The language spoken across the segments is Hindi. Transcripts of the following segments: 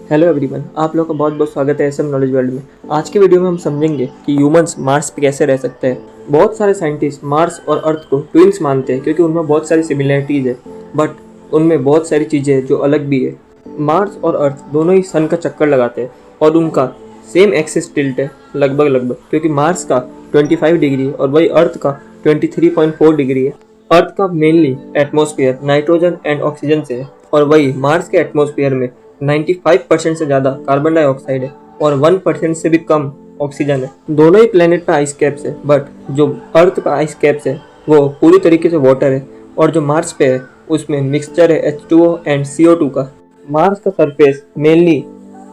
हेलो एवरीवन, आप लोगों का बहुत बहुत स्वागत है एसएम नॉलेज वर्ल्ड में। आज की वीडियो में हम समझेंगे कि ह्यूमंस मार्स पे कैसे रह सकते हैं। बहुत सारे साइंटिस्ट मार्स और अर्थ को ट्विन्स मानते हैं क्योंकि उनमें बहुत सारी सिमिलरिटीज़ है, बट उनमें बहुत सारी चीज़ें हैं जो अलग भी है। मार्स और अर्थ दोनों ही सन का चक्कर लगाते हैं और उनका सेम एक्सिस टिल्ट है लगभग, क्योंकि मार्स का 25 डिग्री और वही अर्थ का 23.4 डिग्री है। अर्थ का mainly atmosphere nitrogen and oxygen से है और वही मार्स के एटमॉस्फेयर में 95% से ज़्यादा कार्बन डाइऑक्साइड है और 1% से भी कम ऑक्सीजन है। दोनों ही प्लेनेट पे आइस कैप्स है, बट जो अर्थ पे आइस कैप्स है वो पूरी तरीके से वाटर है और जो मार्स पे है उसमें मिक्सचर है H2O एंड CO2 का। मार्स का surface mainly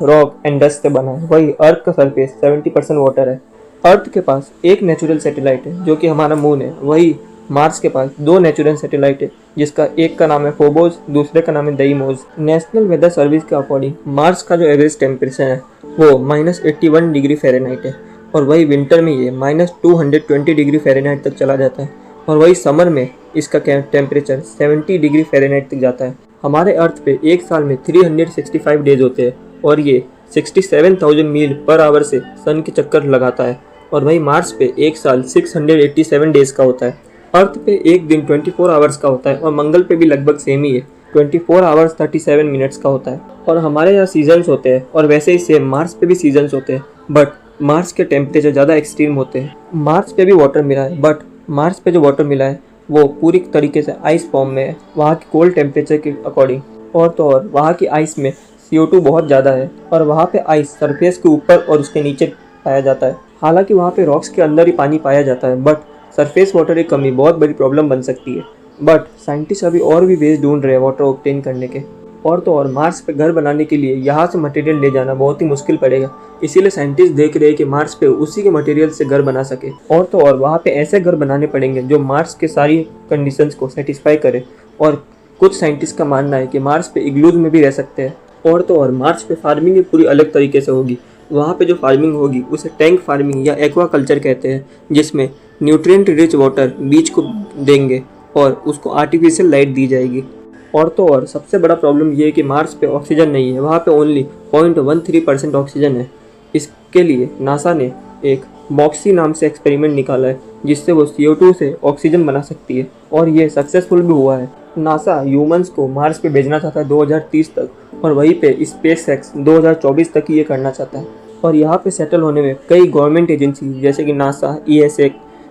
rock and dust से बना है, वही अर्थ का सरफेस 70% वाटर है। अर्थ के पास एक नेचुरल सैटेलाइट है जो कि हमारा मून है, वही मार्स के पास दो नेचुरल सैटेलाइट है जिसका एक का नाम है फोबोस, दूसरे का नाम है देइमोस। नेशनल वेदर सर्विस के अकॉर्डिंग मार्स का जो एवरेज टेम्परेचर है वो -81 डिग्री फ़ारेनहाइट है और वही विंटर में ये -220 डिग्री फ़ारेनहाइट तक चला जाता है और वही समर में इसका टेम्परेचर 70 डिग्री फ़ारेनहाइट तक जाता है। हमारे अर्थ पे एक साल में 365 डेज होते हैं और ये 67,000 मील पर आवर से सन के चक्कर लगाता है और वही मार्स पे एक साल 687 डेज का होता है। अर्थ पे एक दिन 24 आवर्स का होता है और मंगल पे भी लगभग सेम ही है, 24 आवर्स 37 मिनट्स का होता है। और हमारे यहाँ सीजन्स होते हैं और वैसे ही सेम मार्स पे भी सीजन्स होते हैं, बट मार्स के टेम्परेचर ज़्यादा एक्सट्रीम होते हैं। मार्स पे भी वाटर मिला है, बट मार्स पे जो वाटर मिला है वो पूरी तरीके से आइस फॉर्म में है वहाँ की कोल्ड टेम्परेचर के अकॉर्डिंग। और तो और वहाँ की आइस में CO2 बहुत ज़्यादा है और वहाँ पे आइस सरफेस के ऊपर और उसके नीचे पाया जाता है। हालांकि वहाँ पे रॉक्स के अंदर ही पानी पाया जाता है, बट सरफेस वाटर की कमी बहुत बड़ी प्रॉब्लम बन सकती है। बट साइंटिस्ट अभी और भी वेज ढूंढ रहे हैं वाटर ऑब्टेन करने के। और तो और मार्स पे घर बनाने के लिए यहाँ से मटेरियल ले जाना बहुत ही मुश्किल पड़ेगा, इसीलिए साइंटिस्ट देख रहे हैं कि मार्स पे उसी के मटेरियल से घर बना सके। और तो और वहाँ पे ऐसे घर बनाने पड़ेंगे जो मार्स के सारी कंडीशंस को सेटिस्फाई करे। और कुछ साइंटिस्ट का मानना है कि मार्स पे इग्लूज में भी रह सकते हैं। और तो और मार्स पे फार्मिंग भी पूरी अलग तरीके से होगी। वहाँ पे जो फार्मिंग होगी उसे टैंक फार्मिंग या एक्वा कल्चर कहते हैं, जिसमें न्यूट्रिएंट रिच वाटर बीज को देंगे और उसको आर्टिफिशियल लाइट दी जाएगी। और तो और सबसे बड़ा प्रॉब्लम ये है कि मार्स पे ऑक्सीजन नहीं है, वहाँ पे ओनली 0.13% ऑक्सीजन है। इसके लिए नासा ने एक मॉक्सी नाम से एक्सपेरिमेंट निकाला है जिससे वो CO2 से ऑक्सीजन बना सकती है और ये सक्सेसफुल भी हुआ है। नासा ह्यूमंस को मार्स पे भेजना चाहता है 2030 तक और वहीं पे SpaceX 2024 तक ही ये करना चाहता है। और यहाँ पे सेटल होने में कई गवर्नमेंट एजेंसी जैसे कि NASA, ESA,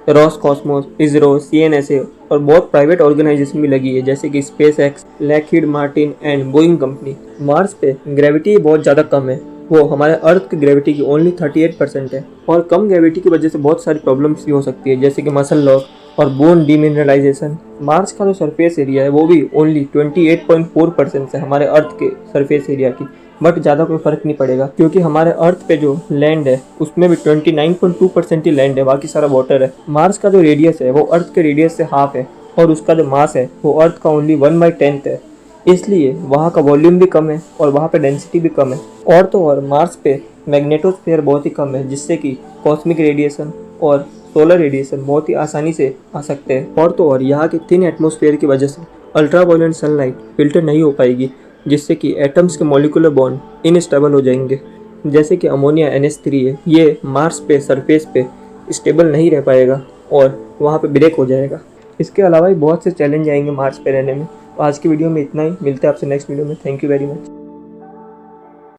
Roscosmos, ISRO, CNSA और बहुत प्राइवेट ऑर्गेनाइजेशन भी लगी है जैसे कि SpaceX, Lockheed Martin and Boeing company. Mars पे ग्रेविटी बहुत ज़्यादा कम है, वो हमारे अर्थ की ग्रेविटी की ओनली 38% है और कम ग्रेविटी की वजह से बहुत सारी प्रॉब्लम्स भी हो सकती है जैसे कि मसल लॉस और बोन डिमिनरलाइजेशन। मार्स का जो सरफेस एरिया है वो भी ओनली 28.4% है हमारे अर्थ के सरफेस एरिया की, बट ज़्यादा कोई फ़र्क नहीं पड़ेगा क्योंकि हमारे अर्थ पे जो लैंड है उसमें भी 29.2% ही लैंड है, बाकी सारा वाटर है। मार्स का जो रेडियस है वो अर्थ के रेडियस से हाफ है और उसका जो मास है वो अर्थ का ओनली 1/10 है, इसलिए वहाँ का वॉल्यूम भी कम है और वहाँ पे डेंसिटी भी कम है। और तो और मार्स पे मैग्नेटोस्फीयर बहुत ही कम है जिससे कि कॉस्मिक रेडिएशन और सोलर रेडिएशन बहुत ही आसानी से आ सकते हैं। और तो और यहाँ के थिन एटमॉस्फेयर की वजह से अल्ट्रावायलेट सनलाइट फिल्टर नहीं हो पाएगी जिससे कि एटम्स के मॉलिक्यूलर बॉन्ड इनस्टेबल हो जाएंगे। जैसे कि अमोनिया NH3 है, ये मार्स पे सरफेस पे स्टेबल नहीं रह पाएगा और वहाँ पे ब्रेक हो जाएगा। इसके अलावा भी बहुत से चैलेंज आएंगे मार्स पे रहने में। तो आज की वीडियो में इतना ही, मिलते हैं आपसे नेक्स्ट वीडियो में। Thank you very much.